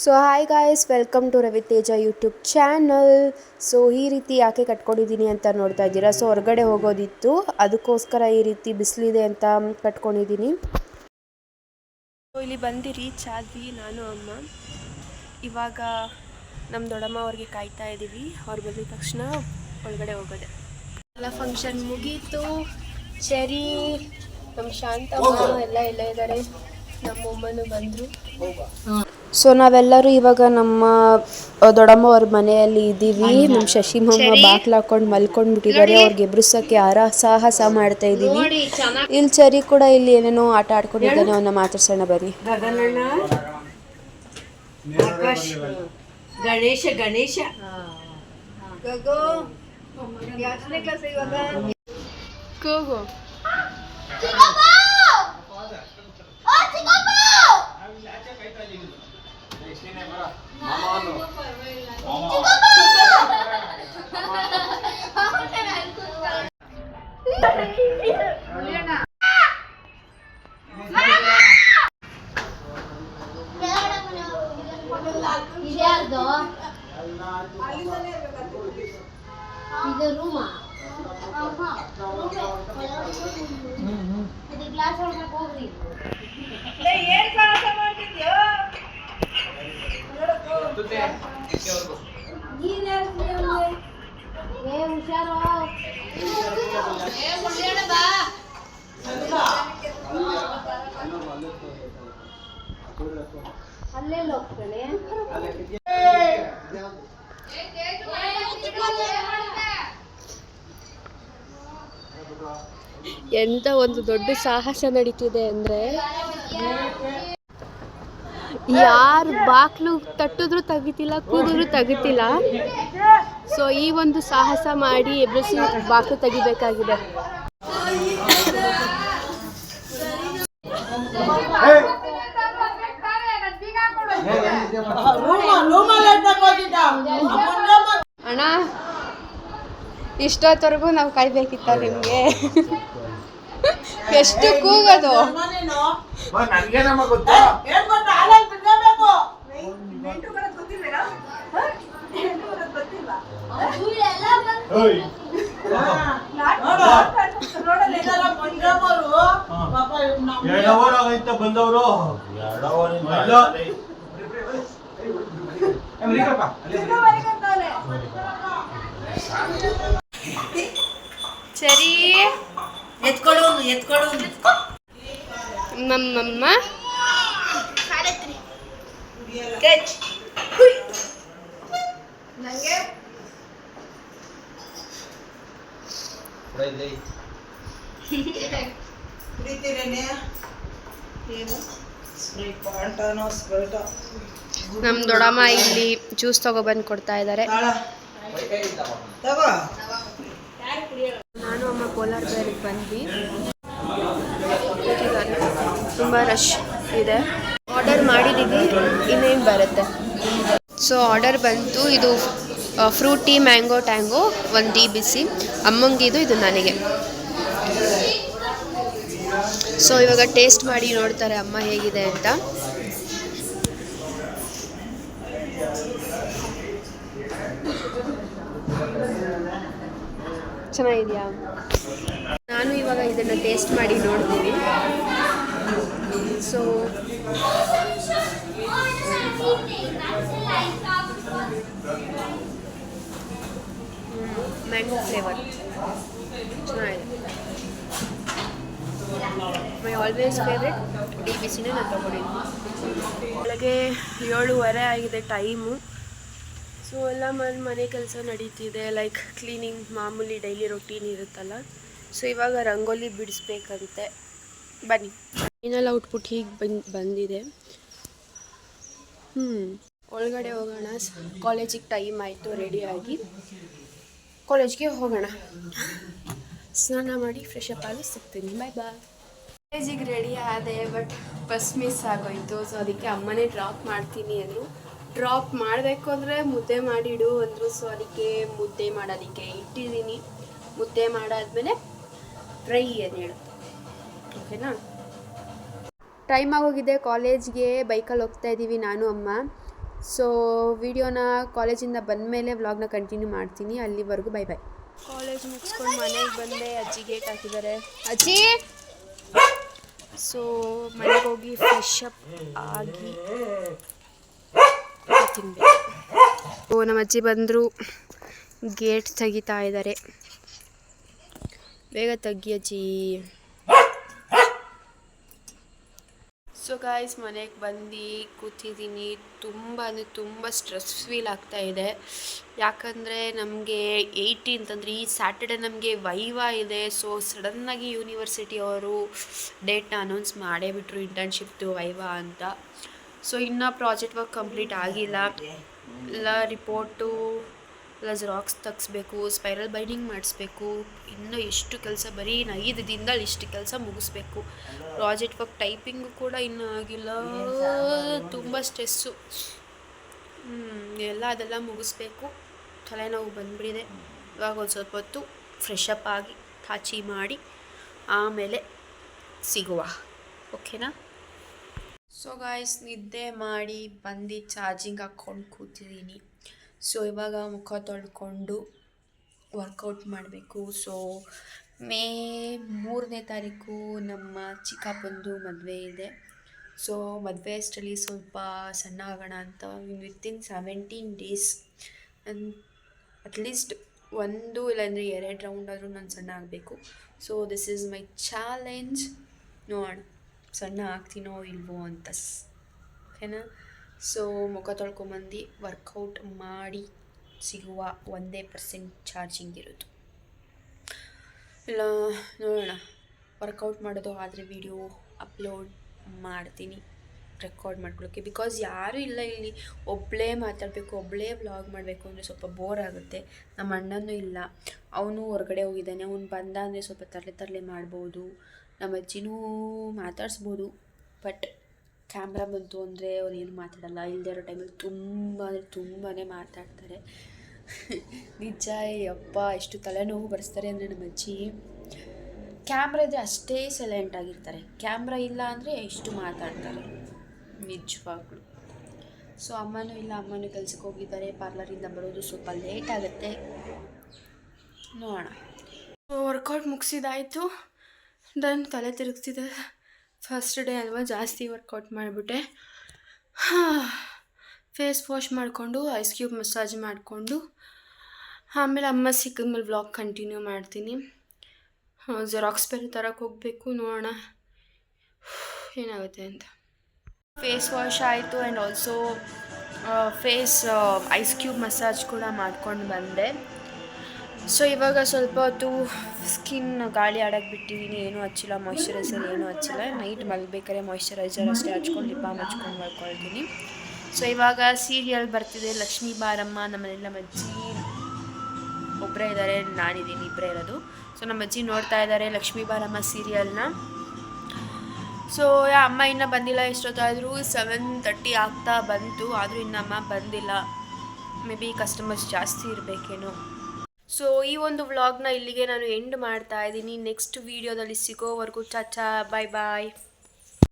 So hi guys, welcome to Raviteja YouTube channel. So ಈ ರೀತಿ ಯಾಕೆ ಕಟ್ಕೊಂಡಿದ್ದೀನಿ ಅಂತ ನೋಡ್ತಾ ಇದ್ದೀರಾ. ಸೊ ಹೊರಗಡೆ ಹೋಗೋದಿತ್ತು, ಅದಕ್ಕೋಸ್ಕರ ಈ ರೀತಿ ಬಿಸಿಲಿದೆ ಅಂತ ಕಟ್ಕೊಂಡಿದ್ದೀನಿ. ಸೊ ಇಲ್ಲಿ ಬಂದು ರೀಚ್ ಆದ್ವಿ ನಾನು ಅಮ್ಮ. ಇವಾಗ ನಮ್ಮ ದೊಡ್ಡಮ್ಮ ಅವ್ರಿಗೆ ಕಾಯ್ತಾ ಇದ್ದೀವಿ. ಅವ್ರು ಬಂದಿದ ತಕ್ಷಣ ಒಳಗಡೆ ಹೋಗೋದೆ. ಎಲ್ಲ ಫಂಕ್ಷನ್ ಮುಗೀತು. ಚೆರಿ, ನಮ್ಮ ಶಾಂತಮ್ಮ ಎಲ್ಲ ಇದ್ದಾರೆ. ನಮ್ಮಮ್ಮನೂ ಬಂದರು. ಸೊ ನಾವೆಲ್ಲರೂ ಇವಾಗ ನಮ್ಮ ದೊಡ್ಡಮ್ಮ ಅವ್ರ ಮನೆಯಲ್ಲಿ ಇದ್ದೀವಿ. ನಮ್ಮ ಶಶಿಮಮ್ಮ ಬಾಕ್ಲು ಹಾಕೊಂಡು ಮಲ್ಕೊಂಡು ಬಿಟ್ಟಿದ್ದಾರೆ. ಅವ್ರಿಗೆ ಎಬ್ರಿಸೋಕ್ಕೆ ಸಾಹಸ ಮಾಡ್ತಾ ಇದ್ದೀವಿ. ಇಲ್ಲಿ ಚರಿ ಕೂಡ ಇಲ್ಲಿ ಏನೇನೋ ಆಟ ಆಡ್ಕೊಂಡಿದ್ದಾನೆ. ಅವನ್ನ ಮಾತಾಡ್ಸೋಣ ಬನ್ನಿ. ಗಣೇಶ ಗಣೇಶ ಕೂಗು. ಇದು ರೂಮಾ ಇದು ಗ್ಲಾಸ್ ಒಳಗೆ ಹೋಗ್ರಿ. ಏನ್ ಕೆಲಸ ಮಾಡ್ತಿದ್ಯೋ ಏ ಹುಷಾರು. ಅಲ್ಲೆಲ್ಲ ಹೋಗ್ತಾನೆ. ಎಂತ ಒಂದು ದೊಡ್ಡ ಸಾಹಸ ನಡೀತಿದೆ ಅಂದರೆ, ಯಾರು ಬಾಕ್ಲು ತಟ್ಟಿದ್ರು ತೆಗಿತಿಲ್ಲ, ಕೂಗಿದ್ರು ತೆಗಿತಿಲ್ಲ. ಸೊ ಈ ಒಂದು ಸಾಹಸ ಮಾಡಿ ಎಬ್ಬಿಸಿ ಬಾಕ್ಲು ತೆಗಿಬೇಕಾಗಿದೆ. ಅಣ್ಣ, ಇಷ್ಟೊತ್ತವರೆಗೂ ನಾವು ಕಾಯ್ಬೇಕಿತ್ತ ನಿಮಗೆ? ಎಷ್ಟು ಕೂಗೋದು. ಬಂದವರು ಸರಿ, ಎತ್ಕೊಡು ನಮ್ಮಮ್ಮ ನಮ್ಮ ದೊಡ್ಡಮ್ಮ ಇಲ್ಲಿ ಜ್ಯೂಸ್ ತಗೊಬಂದು ಕೊಡ್ತಾ ಇದ್ದಾರೆ. ನಾನು ಅಮ್ಮ ಕೋಲಾರ ಬೇರಿಗೆ ಬಂದ್ವಿ. ತುಂಬ ರಶ್ ಇದೆ. ಆರ್ಡರ್ ಮಾಡಿದ್ದೀವಿ, ಇನ್ನೇನು ಬರುತ್ತೆ. ಸೊ ಆರ್ಡರ್ ಬಂತು. ಇದು ಫ್ರೂಟಿ ಮ್ಯಾಂಗೋ ಟ್ಯಾಂಗೋ, ಒಂದು ಟೀ ಬಿಸಿ. ಅಮ್ಮಂಗಿದು, ಇದು ನನಗೆ. ಸೊ ಇವಾಗ ಟೇಸ್ಟ್ ಮಾಡಿ ನೋಡ್ತಾರೆ ಅಮ್ಮ ಹೇಗಿದೆ ಅಂತ. ಚೆನ್ನಾಗಿದೆಯಾ? ನಾನು ಇವಾಗ ಇದನ್ನು ಟೇಸ್ಟ್ ಮಾಡಿ ನೋಡ್ತೀನಿ. ಸೊ ಮ್ಯಾಂಗೋ ಫ್ಲೇವರ್ ಚೆನ್ನಾಗಿದೆ. ಮೈ ಆಲ್ವೇಸ್ ಫೇವ್ರೆಟ್ ಟೀ ಬಿಸಿನೇ ನಾನು ತೊಗೊಂಡಿದ್ದೀನಿ. ಬೆಳಗ್ಗೆ 7:30 ಆಗಿದೆ ಟೈಮು. ಸೊ ಎಲ್ಲ ಮನೆ ಕೆಲಸ ನಡೀತಿದೆ, ಲೈಕ್ ಕ್ಲೀನಿಂಗ್, ಮಾಮೂಲಿ ಡೈಲಿ ರೊಟೀನ್ ಇರುತ್ತಲ್ಲ. ಸೊ ಇವಾಗ ರಂಗೋಲಿ ಬಿಡಿಸ್ಬೇಕಂತೆ. ಬನ್ನಿ. ಫೈನಲ್ ಔಟ್ಪುಟ್ ಹೀಗೆ ಬಂದಿದೆ. ಒಳಗಡೆ ಹೋಗೋಣ. ಕಾಲೇಜಿಗೆ ಟೈಮ್ ಆಯಿತು, ರೆಡಿಯಾಗಿ ಕಾಲೇಜ್ಗೆ ಹೋಗೋಣ. ಸ್ನಾನ ಮಾಡಿ ಫ್ರೆಶ್ ಅಪ್ ಆಗಿ ಸಿಗ್ತೀನಿ. ಬಾಯ್ ಬಾಯ್. ಕಾಲೇಜಿಗೆ ರೆಡಿ ಆದೆ, ಬಟ್ ಬಸ್ ಮಿಸ್ ಆಗೋಯಿತು. ಸೊ ಅದಕ್ಕೆ ಅಮ್ಮನೇ ಡ್ರಾಪ್ ಮಾಡ್ತೀನಿ ಅಂದರು. ಡ್ರಾಪ್ ಮಾಡಬೇಕು ಅಂದರೆ ಮುದ್ದೆ ಮಾಡಿಡು ಅಂದರು. ಸೊ ಅದಕ್ಕೆ ಮುದ್ದೆ ಮಾಡೋದಕ್ಕೆ ಇಟ್ಟಿದ್ದೀನಿ. ಮುದ್ದೆ ಮಾಡಾದ್ಮೇಲೆ ಫ್ರೈ ಏನು ಓಕೆನಾ. ಟೈಮ್ ಆಗೋಗಿದೆ. ಕಾಲೇಜ್ಗೆ ಬೈಕಲ್ಲಿ ಹೋಗ್ತಾ ಇದ್ದೀವಿ ನಾನು ಅಮ್ಮ. ಸೊ ವಿಡಿಯೋನ ಕಾಲೇಜಿಂದ ಬಂದಮೇಲೆ ವ್ಲಾಗ್ನ ಕಂಟಿನ್ಯೂ ಮಾಡ್ತೀನಿ. ಅಲ್ಲಿವರೆಗೂ ಬೈ ಬೈ. ಕಾಲೇಜ್ ಮುಗಿಸ್ಕೊಂಡು ಮನೆಗೆ ಬಂದೆ. ಅಜ್ಜಿ ಗೇಟ್ ಹಾಕಿದ್ದಾರೆ. ಅಜ್ಜಿ ಸೊ ಮನೆಗೆ ಹೋಗಿ ಫ್ರೆಶ್ ಅಪ್ ಆಗಿ ತಿನ್ಬೇಕು. ಓ ನಮ್ಮ ಅಜ್ಜಿ ಬಂದರು, ಗೇಟ್ ತೆಗಿತಾ ಇದ್ದಾರೆ. ಬೇಗ ತೆಗಿ ಅಜ್ಜಿ. ಸೊ ಗಾಯ್ಸ್ ಮನೆಗೆ ಬಂದು ಕೂತಿದ್ದೀನಿ. ತುಂಬ ಅಂದರೆ ತುಂಬ ಸ್ಟ್ರೆಸ್ ಫೀಲ್ ಆಗ್ತಾ ಇದೆ. ಯಾಕಂದರೆ ನಮಗೆ 18th ಅಂದರೆ ಈ ಸ್ಯಾಟರ್ಡೆ ನಮಗೆ ವೈವಾ ಇದೆ. ಸೊ ಸಡನ್ನಾಗಿ ಯೂನಿವರ್ಸಿಟಿ ಅವರು ಡೇಟ್ನ ಅನೌನ್ಸ್ ಮಾಡೇ ಬಿಟ್ಟರು, ಇಂಟರ್ನ್ಶಿಪ್ದು ವೈವಾ ಅಂತ. ಸೊ ಇನ್ನೂ ಪ್ರಾಜೆಕ್ಟ್ ವರ್ಕ್ ಕಂಪ್ಲೀಟ್ ಆಗಿಲ್ಲ. ಎಲ್ಲ ರಿಪೋರ್ಟು ಎಲ್ಲ ಜೆರಾಕ್ಸ್ ತೆಗಿಸ್ಬೇಕು, ಸ್ಪೈರಲ್ ಬೈಂಡಿಂಗ್ ಮಾಡಿಸ್ಬೇಕು. ಇನ್ನೂ ಎಷ್ಟು ಕೆಲಸ, ಬರೀ 5 ದಿನದಲ್ಲಿ ಇಷ್ಟು ಕೆಲಸ ಮುಗಿಸ್ಬೇಕು. ಪ್ರಾಜೆಕ್ಟ್ ವರ್ಕ್ ಟೈಪಿಂಗು ಕೂಡ ಇನ್ನೂ ಆಗಿಲ್ಲ. ತುಂಬ ಸ್ಟ್ರೆಸ್ಸು. ಅದೆಲ್ಲ ಮುಗಿಸ್ಬೇಕು. ತಲೆನೋವು ಬಂದುಬಿಟ್ಟಿದೆ. ಇವಾಗ ಒಂದು ಸ್ವಲ್ಪ ಹೊತ್ತು ಫ್ರೆಶ್ ಅಪ್ ಆಗಿ ಕಾಚಿ ಮಾಡಿ ಆಮೇಲೆ ಸಿಗುವ. ಓಕೆನಾ? ಸೊ ಗಾಯ್ಸ್ ನಿದ್ದೆ ಮಾಡಿ ಬಂದು ಚಾರ್ಜಿಂಗ್ ಹಾಕ್ಕೊಂಡು ಕೂತಿದ್ದೀನಿ. ಸೊ ಇವಾಗ ಮುಖ ತೊಳ್ಕೊಂಡು ವರ್ಕೌಟ್ ಮಾಡಬೇಕು. ಸೊ ಮೇ 3ನೇ ತಾರೀಕು ನಮ್ಮ ಚಿಕ್ಕಪ್ಪಂದು ಮದುವೆ ಇದೆ. ಸೊ ಮದುವೆ ಅಷ್ಟರಲ್ಲಿ ಸ್ವಲ್ಪ ಸಣ್ಣ ಆಗೋಣ ಅಂತ ವಿತಿನ್ 17 ಡೇಸ್ ಅಟ್ಲೀಸ್ಟ್ 1 ಇಲ್ಲಾಂದರೆ 2 ರೌಂಡ್ ಆದರೂ ನಾನು ಸಣ್ಣ ಆಗಬೇಕು. So this is my challenge. ನೋಡೋಣ ಸಣ್ಣ ಆಗ್ತೀನೋ ಇಲ್ವೋ ಅಂತ. ಓಕೆನಾ? ಸೊ ಮುಖ ತೊಳ್ಕೊಂಬಂದು ವರ್ಕೌಟ್ ಮಾಡಿ ಸಿಗುವ. 1% ಚಾರ್ಜಿಂಗ್ ಇರೋದು. ಇಲ್ಲ ನೋಡೋಣ, ವರ್ಕೌಟ್ ಮಾಡೋದು ಆದರೆ ವಿಡಿಯೋ ಅಪ್ಲೋಡ್ ಮಾಡ್ತೀನಿ ರೆಕಾರ್ಡ್ ಮಾಡ್ಕೊಳ್ಳೋಕ್ಕೆ. ಬಿಕಾಸ್ ಯಾರೂ ಇಲ್ಲ ಇಲ್ಲಿ. ಒಬ್ಬಳೇ ಮಾತಾಡಬೇಕು, ಒಬ್ಬಳೇ ವ್ಲಾಗ್ ಮಾಡಬೇಕು ಅಂದರೆ ಸ್ವಲ್ಪ ಬೋರ್ ಆಗುತ್ತೆ. ನಮ್ಮ ಅಣ್ಣನೂ ಇಲ್ಲ, ಅವನು ಹೊರಗಡೆ ಹೋಗಿದ್ದಾನೆ. ಅವ್ನು ಬಂದ ಅಂದರೆ ಸ್ವಲ್ಪ ತರಲೆ ಮಾಡ್ಬೋದು. ನಮ್ಮ ಅಜ್ಜಿನೂ ಮಾತಾಡಿಸ್ಬೋದು. ಬಟ್ ಕ್ಯಾಮ್ರಾ ಬಂತು ಅಂದರೆ ಅವ್ರು ಏನು ಮಾತಾಡಲ್ಲ. ಇಲ್ಲದೇ ಇರೋ ಟೈಮಲ್ಲಿ ತುಂಬ ಅಂದರೆ ತುಂಬಾ ಮಾತಾಡ್ತಾರೆ. ನಿಜ ಅಪ್ಪ ಎಷ್ಟು ತಲೆನೋವು ಬರೆಸ್ತಾರೆ ಅಂದರೆ ನಮ್ಮ ಅಜ್ಜಿ. ಕ್ಯಾಮ್ರಾ ಇದ್ದರೆ ಅಷ್ಟೇ ಸೈಲೆಂಟ್ ಆಗಿರ್ತಾರೆ, ಕ್ಯಾಮ್ರಾ ಇಲ್ಲ ಅಂದರೆ ಎಷ್ಟು ಮಾತಾಡ್ತಾರೆ ನಿಜವಾಗ್ಲು. ಸೊ ಅಮ್ಮನೂ ಇಲ್ಲ, ಅಮ್ಮನೂ ಕೆಲ್ಸಕ್ಕೆ ಹೋಗಿದ್ದಾರೆ. ಪಾರ್ಲರಿಂದ ಬರೋದು ಸ್ವಲ್ಪ ಲೇಟ್ ಆಗುತ್ತೆ. ನೋಡೋಣ. ವರ್ಕೌಟ್ ಮುಗಿಸಿದಾಯಿತು. ದನ್ ತಲೆ ತಿರುಗ್ತಿದೆ. ಫಸ್ಟ್ ಡೇ ಅಲ್ವಾ, ಜಾಸ್ತಿ ವರ್ಕೌಟ್ ಮಾಡಿಬಿಟ್ಟೆ. ಫೇಸ್ ವಾಶ್ ಮಾಡಿಕೊಂಡು ಐಸ್ ಕ್ಯೂಬ್ ಮಸಾಜ್ ಮಾಡಿಕೊಂಡು ಆಮೇಲೆ ಅಮ್ಮ ಸಿಕ್ಕಿದ್ಮೇಲೆ ವ್ಲಾಗ್ ಕಂಟಿನ್ಯೂ ಮಾಡ್ತೀನಿ. ಜೆರಾಕ್ಸ್ ಬೇರೆ ತರಕ್ಕೆ ಹೋಗಬೇಕು. ನೋಡೋಣ ಏನಾಗುತ್ತೆ ಅಂತ. ಫೇಸ್ ವಾಶ್ ಆಯಿತು and also face ice cube massage ಕೂಡ ಮಾಡ್ಕೊಂಡು ಬಂದೆ. ಸೊ ಇವಾಗ ಸ್ವಲ್ಪ ಹೊತ್ತು ಸ್ಕಿನ್ ಗಾಳಿ ಆಡೋಕ್ಕೆ ಬಿಟ್ಟಿದ್ದೀನಿ. ಏನೂ ಹಚ್ಚಿಲ್ಲ, ಮಾಯ್ಶ್ಚರೈಸರ್ ಏನೂ ಹಚ್ಚಿಲ್ಲ. ನೈಟ್ ಮಲಗಬೇಕಾದ್ರೆ ಮಾಯ್ಶ್ಚರೈಸರ್ ಅಷ್ಟೇ ಹಚ್ಕೊಂಡು ಲಿಪ್ ಬಾಮ್ ಹಚ್ಕೊಂಡು ಮಾಡ್ಕೊಳ್ತೀನಿ. ಸೊ ಇವಾಗ ಸೀರಿಯಲ್ ಬರ್ತಿದೆ, ಲಕ್ಷ್ಮೀ ಬಾರಮ್ಮ. ನಮ್ಮನೆಲ್ಲ ಅಜ್ಜಿ ಒಬ್ಬರೇ ಇದ್ದಾರೆ, ನಾನಿದ್ದೀನಿ, ಇಬ್ಬರೇ ಇರೋದು. ಸೊ ನಮ್ಮ ಅಜ್ಜಿ ನೋಡ್ತಾ ಇದ್ದಾರೆ ಲಕ್ಷ್ಮೀ ಬಾರಮ್ಮ ಸೀರಿಯಲ್ನ. ಸೊ ಅಮ್ಮ ಇನ್ನೂ ಬಂದಿಲ್ಲ. ಎಷ್ಟೊತ್ತಾದರೂ 7:30 ಆಗ್ತಾ ಬಂತು, ಆದರೂ ಇನ್ನೂ ಅಮ್ಮ ಬಂದಿಲ್ಲ. ಮೇ ಬಿ ಕಸ್ಟಮರ್ಸ್ ಜಾಸ್ತಿ ಇರಬೇಕೇನೋ. ಸೊ ಈ ಒಂದು ವ್ಲಾಗ್ನ ಇಲ್ಲಿಗೆ ನಾನು ಎಂಡ್ ಮಾಡ್ತಾ ಇದ್ದೀನಿ. ನೆಕ್ಸ್ಟ್ ವೀಡಿಯೋದಲ್ಲಿ ಸಿಗೋವರೆಗೂ ಚಾಚಾ, ಬಾಯ್ ಬಾಯ್.